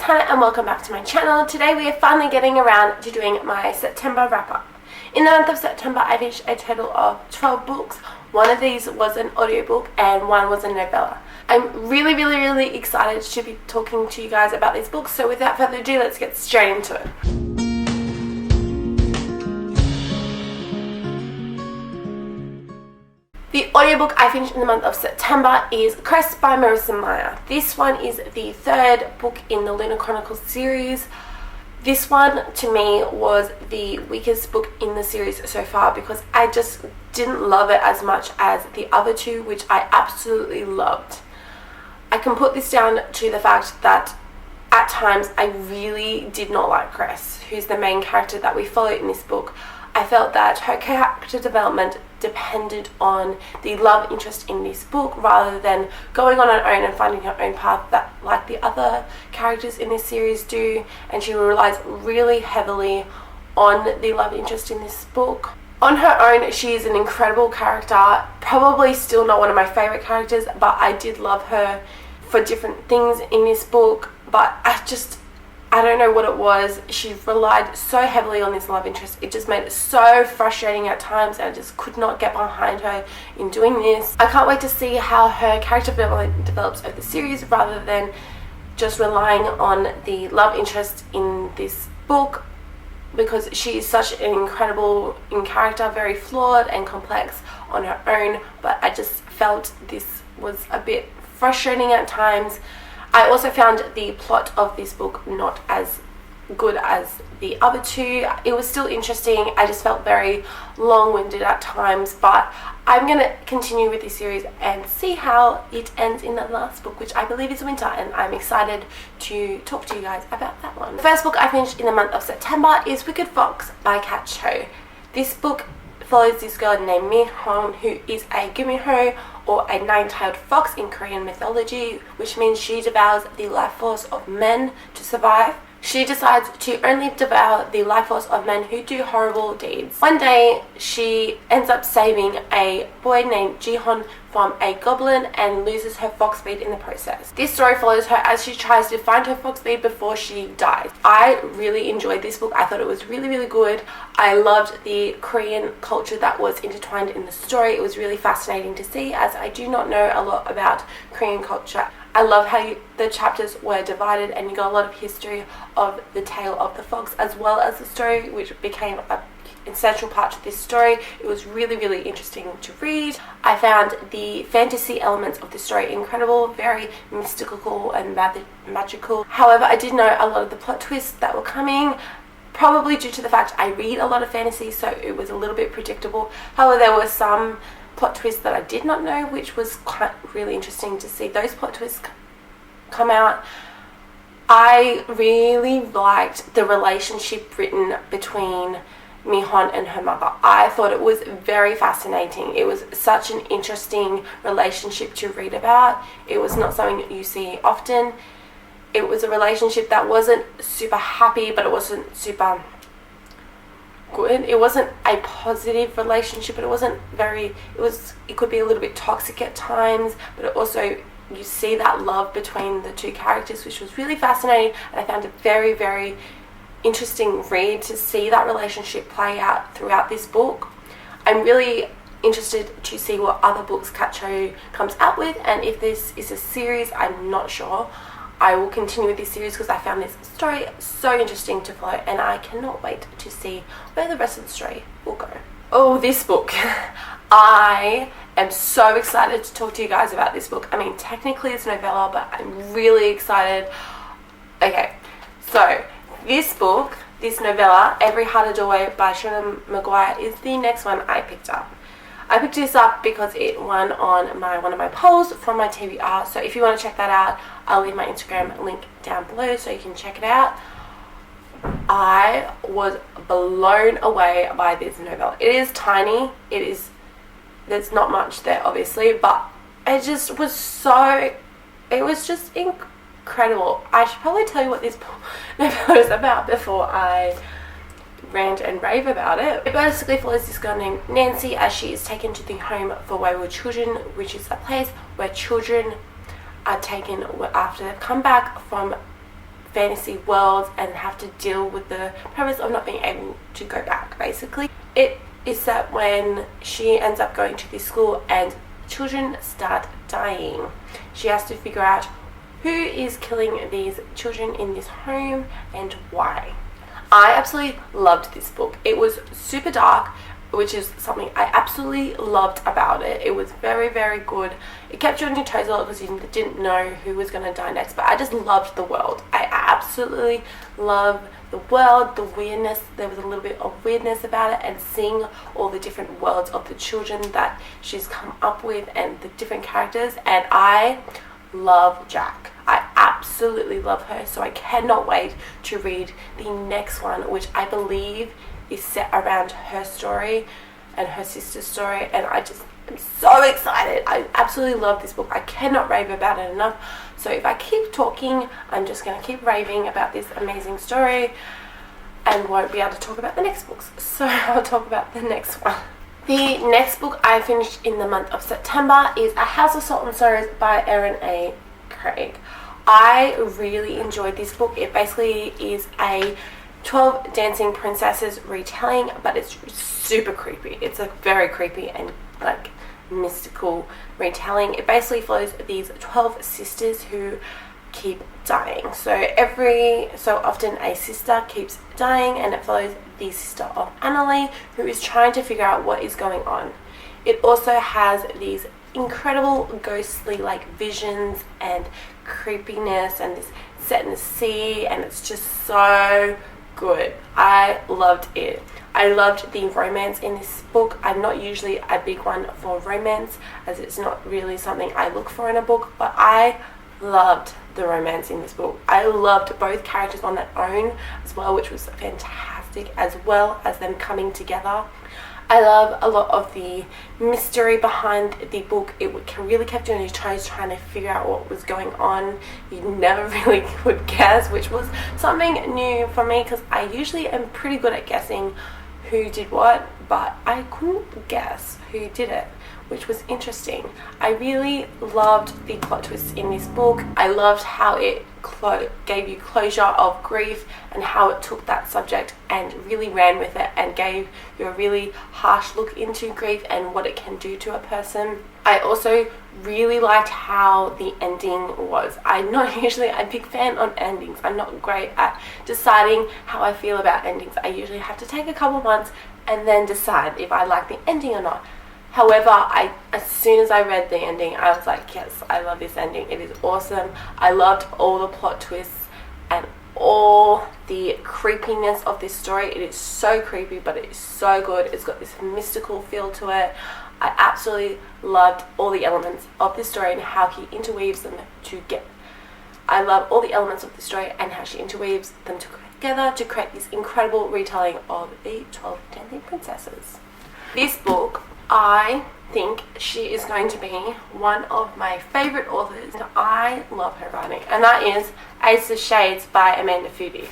Hannah and welcome back to my channel. Today we are finally getting around to doing my September wrap-up. In the month of September I finished a total of 12 books. One of these was an audiobook and one was a novella. I'm really excited to be talking to you guys about these books, so without further ado, let's get straight into it. The audiobook I finished in the month of September is Cress by Marissa and Myer. This one is the third book in the Lunar Chronicles series. This one, to me, was the weakest book in the series so far because I just didn't love it as much as the other two, which I absolutely loved. I can put this down to the fact that at times I really did not like Cress, who's the main character that we follow in this book. I felt that her character development depended on the love interest in this book rather than going on her own and finding her own path that like the other characters in this series do, and she relies really heavily on the love interest in this book. On her own, she is an incredible character, probably still not one of my favourite characters, but I did love her for different things in this book, but I don't know what it was. She relied so heavily on this love interest. It just made it so frustrating at times, and I just could not get behind her in doing this. I can't wait to see how her character develops over the series rather than just relying on the love interest in this book, because she is such an incredible character, very flawed and complex on her own, but I just felt this was a bit frustrating at times. I also found the plot of this book not as good as the other two. It was still interesting. I just felt very long-winded at times, but I'm going to continue with this series and see how it ends in the last book, which I believe is Winter, and I'm excited to talk to you guys about that one. The first book I finished in the month of September is Wicked Fox by Kat Cho. This book follows this girl named Mihon, who is a gumiho, or a nine-tailed fox in Korean mythology, which means she devours the life force of men to survive. She decides to only devour the life force of men who do horrible deeds. One day, she ends up saving a boy named Jihon from a goblin and loses her fox speed in the process. This story follows her as she tries to find her fox speed before she dies. I really enjoyed this book. I thought it was really good. I loved the Korean culture that was intertwined in the story. It was really fascinating to see, as I do not know a lot about Korean culture. I love how the chapters were divided and you got a lot of history of the tale of the fox as well as the story, which became an essential part to this story. It was really interesting to read. I found the fantasy elements of the story incredible, very mystical and magical. However, I did know a lot of the plot twists that were coming, probably due to the fact I read a lot of fantasy, so it was a little bit predictable. However, there were some plot twists that I did not know, which was quite really interesting to see those plot twists come out. I really liked the relationship written between Mihon and her mother. I thought it was very fascinating. It was such an interesting relationship to read about. It was not something you see often. It was a relationship that wasn't super happy, but it wasn't super good. It wasn't a positive relationship, but it could be a little bit toxic at times, but it also, you see that love between the two characters, which was really fascinating, and I found it very interesting read to see that relationship play out throughout this book. I'm really interested to see what other books Kat Cho comes out with, and if this is a series, I'm not sure. I will continue with this series because I found this story so interesting to follow, and I cannot wait to see where the rest of the story will go. Oh, this book. I am so excited to talk to you guys about this book. I mean, technically it's a novella, but I'm really excited. Okay, so this book, this novella, Every Heart a Doorway by Seanan Mcguire, is the next one I picked up. I picked this up because it won on one of my polls from my TBR, so if you want to check that out, I'll leave my Instagram link down below so you can check it out. I was blown away by this novella. It is tiny, there's not much there obviously, but it was just incredible. I should probably tell you what this novella is about before I rant and rave about it. It basically follows this girl named Nancy as she is taken to the Home for Wayward Children, which is a place where children are taken after they've come back from fantasy worlds and have to deal with the premise of not being able to go back, basically. It is that when she ends up going to this school and children start dying, she has to figure out who is killing these children in this home and why. I absolutely loved this book. It was super dark, which is something I absolutely loved about it. It was very, very good. It kept you on your toes a lot because you didn't know who was going to die next, but I just loved the world. I absolutely love the world, the weirdness. There was a little bit of weirdness about it, and seeing all the different worlds of the children that she's come up with and the different characters. And I love Jack. I absolutely love her, so I cannot wait to read the next one, which I believe is set around her story and her sister's story, and I just am so excited. I absolutely love this book. I cannot rave about it enough. So if I keep talking, I'm just going to keep raving about this amazing story and won't be able to talk about the next books. So I'll talk about the next one. The next book I finished in the month of September is A House of Salt and Sorrows by Erin A. Craig. I really enjoyed this book. It basically is a 12 Dancing Princesses retelling, but it's super creepy. It's a very creepy and like mystical retelling. It basically follows these 12 sisters who keep dying. So every so often a sister keeps dying, and it follows the sister of Annalie, who is trying to figure out what is going on. It also has these incredible ghostly like visions and creepiness, and this set in the sea, and it's just so good. I loved it. I loved the romance in this book. I'm not usually a big one for romance, as it's not really something I look for in a book, but I loved the romance in this book. I loved both characters on their own as well, which was fantastic, as well as them coming together. I love a lot of the mystery behind the book. It really kept you on your toes trying to figure out what was going on. You never really could guess, which was something new for me because I usually am pretty good at guessing who did what, but I couldn't guess who did it, which was interesting. I really loved the plot twists in this book. I loved how it gave you closure of grief, and how it took that subject and really ran with it and gave you a really harsh look into grief and what it can do to a person. I also really liked how the ending was. I'm not usually a big fan on endings. I'm not great at deciding how I feel about endings. I usually have to take a couple months and then decide if I like the ending or not. However, as soon as I read the ending, I was like, yes, I love this ending. It is awesome. I loved all the plot twists and all the creepiness of this story. It is so creepy, but it is so good. It's got this mystical feel to it. I absolutely loved all the elements of this story and how he interweaves them I love all the elements of the story and how she interweaves them together to create this incredible retelling of the 12 Dancing Princesses. This book, I think she is going to be one of my favourite authors. I love her writing, and that is Ace of Shades by Amanda Foody.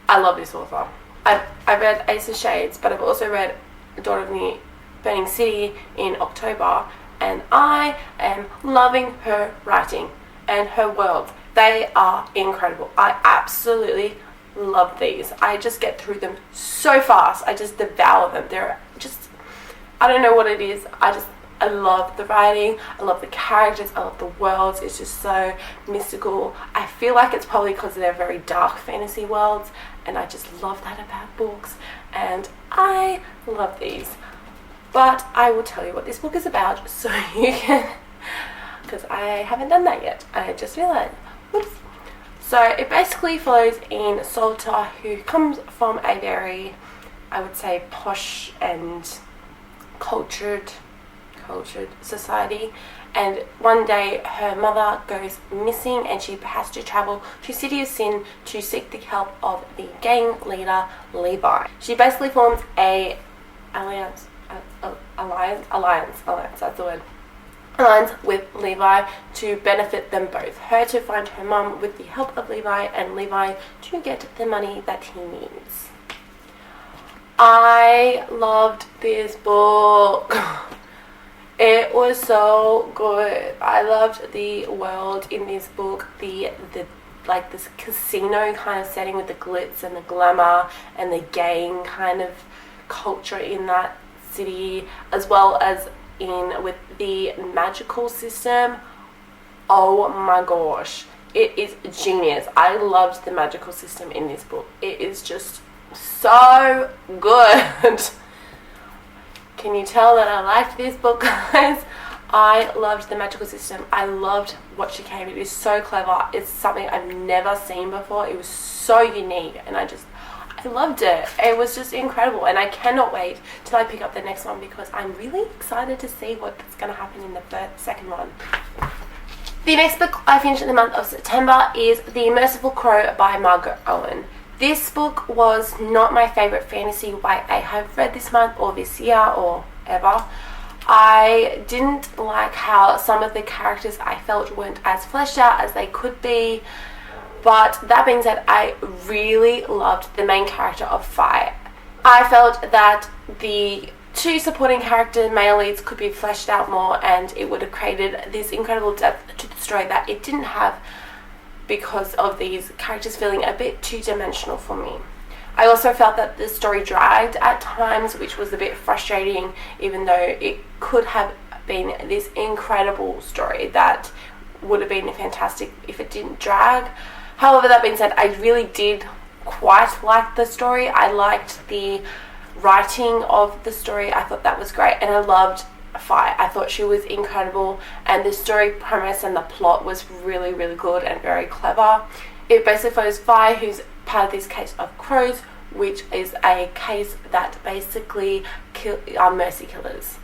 I love this author. I read Ace of Shades, but I've also read Daughter of the Burning City in October, and I am loving her writing and her worlds. They are incredible. I absolutely love these. I just get through them so fast. I just devour them. They're just, I don't know what it is. I love the writing. I love the characters. I love the worlds. It's just so mystical. I feel like it's probably because they're very dark fantasy worlds, and I just love that about books, and I love these. But I will tell you what this book is about, so you can, because I haven't done that yet. I just realized. Whoops. So it basically follows in Salter, who comes from a very, I would say, posh and cultured society, and one day her mother goes missing and she has to travel to City of Sin to seek the help of the gang leader Levi. She basically forms a alliance, that's the word, alliance with Levi to benefit them both. Her to find her mum with the help of Levi, and Levi to get the money that he needs. I loved this book. It was so good. I loved the world in this book, the like this casino kind of setting with the glitz and the glamour and the gang kind of culture in that city, as well as with the magical system. Oh my gosh, it is genius. I loved the magical system in this book. It is just so good. Can you tell that I liked this book, guys? I loved the magical system. I loved what she came. It is so clever. It's something I've never seen before. It was so unique, and I loved it. It was just incredible, and I cannot wait till I pick up the next one because I'm really excited to see what's going to happen in the second one. The next book I finished in the month of September is The Merciful Crow by Margaret Owen. This book was not my favourite fantasy YA I have read this month or this year or ever. I didn't like how some of the characters I felt weren't as fleshed out as they could be. But that being said, I really loved the main character of Fi. I felt that the two supporting character male leads could be fleshed out more, and it would have created this incredible depth to the story that it didn't have because of these characters feeling a bit two-dimensional for me. I also felt that the story dragged at times, which was a bit frustrating, even though it could have been this incredible story that would have been fantastic if it didn't drag. However, that being said, I really did quite like the story. I liked the writing of the story. I thought that was great, and I loved Fi. I thought she was incredible, and the story premise and the plot was really, really good and very clever. It basically follows Fi, who's part of this case of crows, which is a case that basically are mercy killers.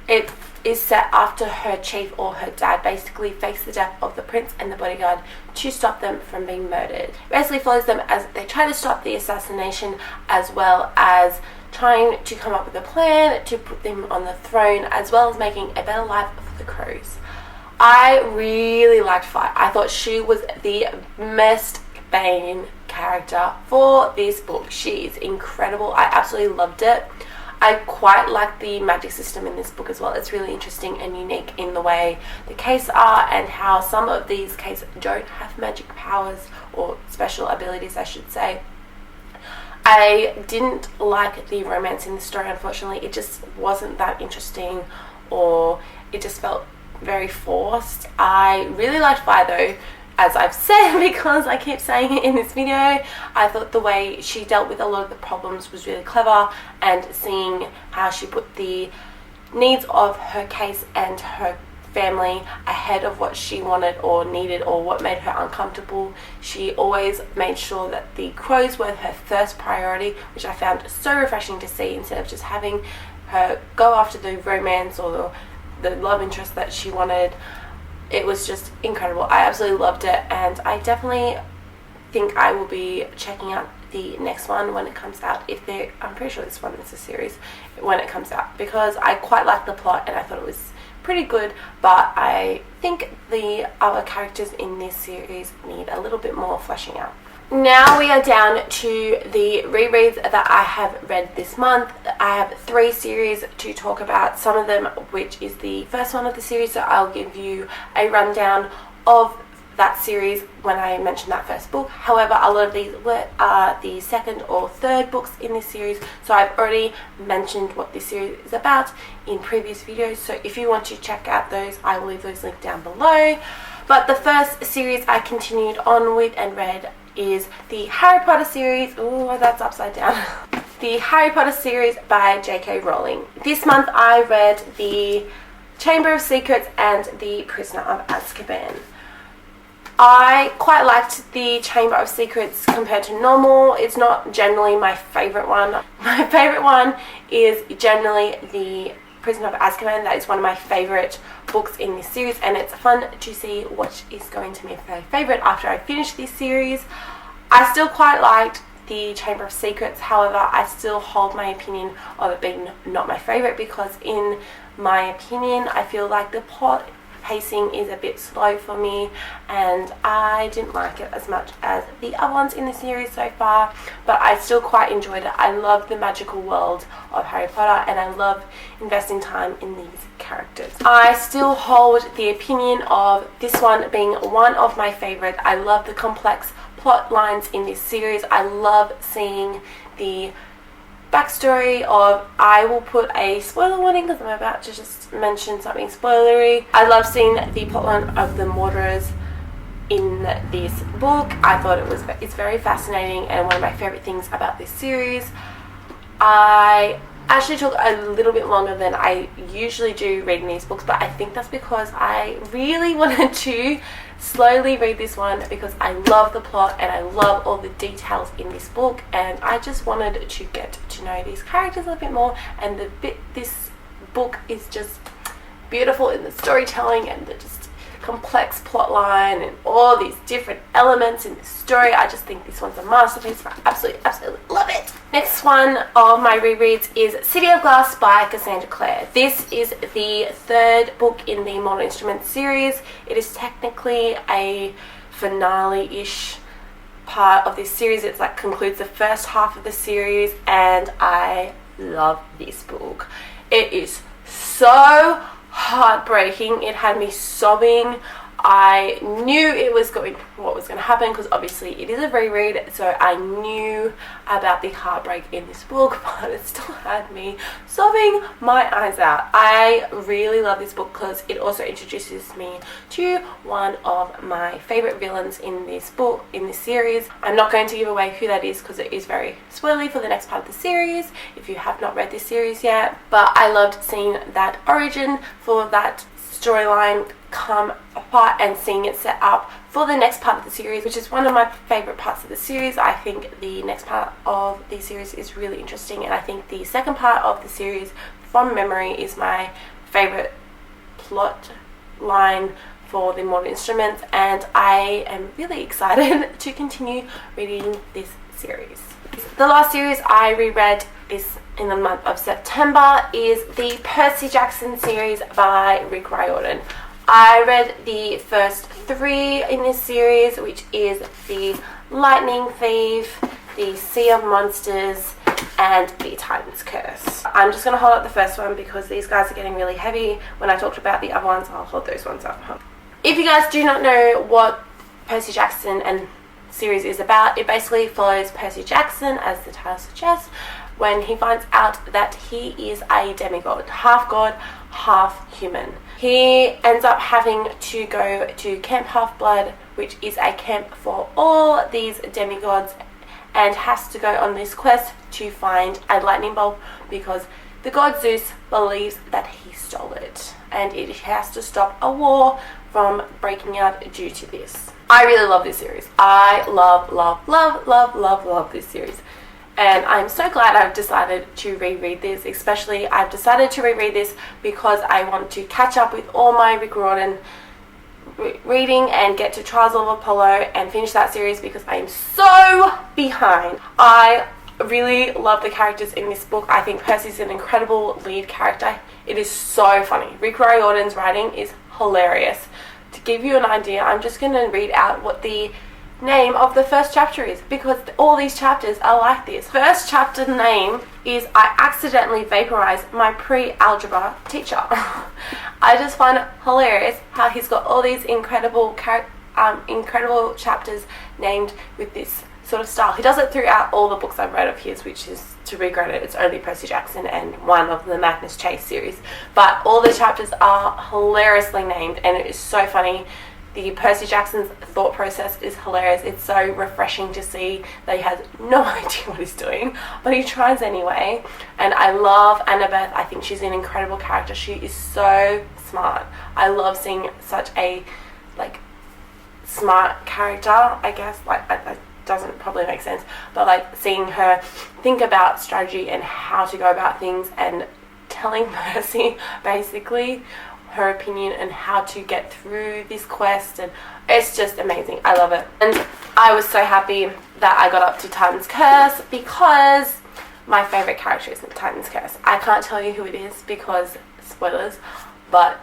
It is set after her chief or her dad basically fakes the death of the prince and the bodyguard to stop them from being murdered. It basically follows them as they try to stop the assassination, as well as trying to come up with a plan to put them on the throne, as well as making a better life for the crows. I really liked Fi. I thought she was the best main character for this book. She is incredible. I absolutely loved it. I quite like the magic system in this book as well. It's really interesting and unique in the way the cases are, and how some of these cases don't have magic powers or special abilities, I should say. I didn't like the romance in the story, unfortunately. It just wasn't that interesting, or it just felt very forced. I really liked Fi though, as I've said, because I keep saying it in this video. I thought the way she dealt with a lot of the problems was really clever, and seeing how she put the needs of her case and her family ahead of what she wanted or needed or what made her uncomfortable. She always made sure that the crows were her first priority, which I found so refreshing to see, instead of just having her go after the romance or the love interest that she wanted. It was just incredible. I absolutely loved it, and I definitely think I will be checking out the next one when it comes out. I'm pretty sure this one is a series when it comes out, because I quite liked the plot and I thought it was pretty good, but I think the other characters in this series need a little bit more fleshing out. Now we are down to the rereads that I have read this month. I have 3 series to talk about, some of them which is the first one of the series, so I'll give you a rundown of that series when I mention that first book. However, a lot of these are the second or third books in this series, so I've already mentioned what this series is about in previous videos, so if you want to check out those, I will leave those linked down below. But the first series I continued on with and read is the Harry Potter series. Oh, that's upside down. The Harry Potter series by J.K. Rowling. This month I read the Chamber of Secrets and the Prisoner of Azkaban. I quite liked the Chamber of Secrets compared to normal. It's not generally my favourite one. My favourite one is generally the Prisoner of Azkaban. That is one of my favourite books in this series, and it's fun to see what is going to be my favourite after I finish this series. I still quite liked the Chamber of Secrets, however I still hold my opinion of it being not my favourite, because in my opinion I feel like the plot pacing is a bit slow for me, and I didn't like it as much as the other ones in the series so far, but I still quite enjoyed it. I love the magical world of Harry Potter, and I love investing time in these characters. I still hold the opinion of this one being one of my favorite. I love the complex plot lines in this series. I love seeing the backstory of, I will put a spoiler warning because I'm about to just mention something spoilery. I love seeing the plotline of the Mordorers in this book. I thought it's very fascinating and one of my favorite things about this series. I actually took a little bit longer than I usually do reading these books, but I think that's because I really wanted to slowly read this one because I love the plot and I love all the details in this book, and I just wanted to get to know these characters a little bit more, and this book is just beautiful in the storytelling and the just complex plot line and all these different elements in the story. I just think this one's a masterpiece. I absolutely love it. Next one of my rereads is City of Glass by Cassandra Clare. This is the third book in the Modern Instruments series. It is technically a finale-ish part of this series. It's like concludes the first half of the series, and I love this book. It is so heartbreaking. It had me sobbing. I knew what was going to happen because obviously it is a reread, so I knew about the heartbreak in this book, but it still had me sobbing my eyes out. I really love this book because it also introduces me to one of my favorite villains in this book, in this series. I'm not going to give away who that is because it is very spoilery for the next part of the series if you have not read this series yet, but I loved seeing that origin for that storyline come apart and seeing it set up for the next part of the series, which is one of my favorite parts of the series. I think the next part of the series is really interesting, and I think the second part of the series, from memory, is my favorite plot line for the Modern Instruments, and I am really excited to continue reading this series. The last series I reread is in the month of September is the Percy Jackson series by Riodan. I read the first three in this series, which is the Lightning Thief, the Sea of Monsters, and the Titan's Curse. I'm just going to hold up the first one because these guys are getting really heavy. When I talked about the other ones, I'll hold those ones up. If you guys do not know what Percy Jackson and series is about, it basically follows Percy Jackson, as the title suggests, when he finds out that he is a demigod, half god, half human. He ends up having to go to Camp Half-Blood, which is a camp for all these demigods, and has to go on this quest to find a lightning bolt because the god Zeus believes that he stole it, and it has to stop a war from breaking out due to this. I really love this series. I love this series. And I'm so glad I've decided to reread this. Especially, I've decided to reread this because I want to catch up with all my Rick Riordan reading and get to Trials of Apollo and finish that series because I am so behind. I really love the characters in this book. I think Percy's an incredible lead character. It is so funny. Rick Riordan's writing is hilarious. To give you an idea, I'm just going to read out what the name of the first chapter is because all these chapters are like this. First chapter name is I accidentally vaporized my pre-algebra teacher. I just find it hilarious how he's got all these incredible chapters named with this sort of style. He does it throughout all the books I've read of his, which is, to be granted, it's only Percy Jackson and one of the Magnus Chase series, but all the chapters are hilariously named and it is so funny. The Percy Jackson's thought process is hilarious. It's so refreshing to see that he has no idea what he's doing, but he tries anyway. And I love Annabeth. I think she's an incredible character. She is so smart. I love seeing such a smart character, I guess. That doesn't probably make sense, but seeing her think about strategy and how to go about things and telling Percy basically her opinion and how to get through this quest, and it's just amazing. I love it. And I was so happy that I got up to Titan's Curse because my favorite character is in Titan's Curse. I can't tell you who it is because spoilers, but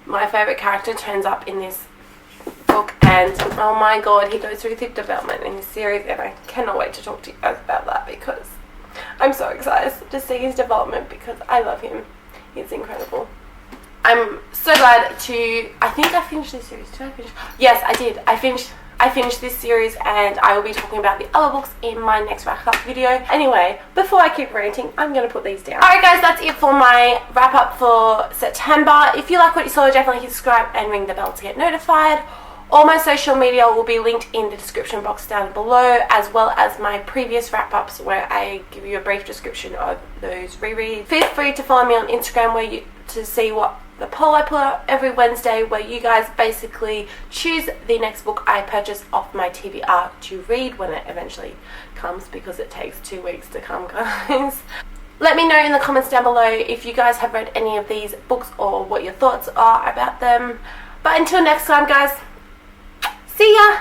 my favorite character turns up in this book, and oh my god, he goes through thick development in this series, and I cannot wait to talk to you guys about that because I'm so excited to see his development because I love him. He's incredible. I'm so glad to, I think I finished this series. Did I finish? Yes, I did. I finished this series, and I will be talking about the other books in my next wrap-up video. Anyway, before I keep ranting, I'm going to put these down. Alright guys, that's it for my wrap-up for September. If you like what you saw, definitely hit subscribe and ring the bell to get notified. All my social media will be linked in the description box down below, as well as my previous wrap-ups where I give you a brief description of those rereads. Feel free to follow me on Instagram to see what the poll I put up every Wednesday, where you guys basically choose the next book I purchase off my TBR to read when it eventually comes, because it takes 2 weeks to come, guys. Let me know in the comments down below if you guys have read any of these books or what your thoughts are about them. But until next time, guys, see ya!